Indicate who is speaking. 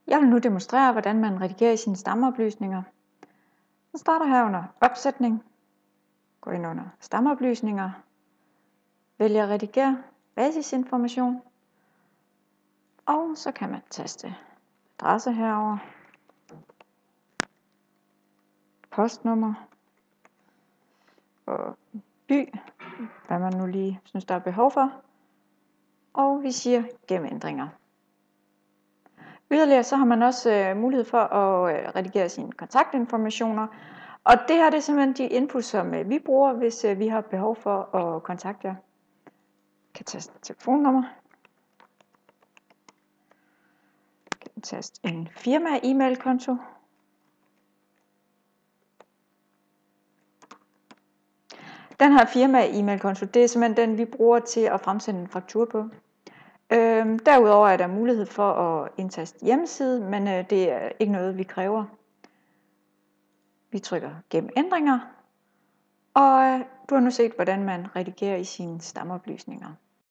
Speaker 1: Jeg vil nu demonstrere, hvordan man redigerer i sine stammeoplysninger. Så starter her under opsætning, går ind under stammeoplysninger, vælger redigere basisinformation, og så kan man taste adresse herover, postnummer og by, hvad man nu lige synes, der er behov for, og vi siger gem ændringer. Yderligere så har man også mulighed for at redigere sine kontaktinformationer, og det her det er simpelthen de input, som vi bruger, hvis vi har behov for at kontakte jer. Jeg kan taste telefonnummer, jeg kan taste en firma-e-mail-konto, den her firma-e-mail-konto, det er simpelthen den, vi bruger til at fremsende en faktura på. Derudover er der mulighed for at indtaste hjemmeside, men det er ikke noget, vi kræver. Vi trykker gem ændringer, og du har nu set, hvordan man redigerer i sine stammeoplysninger.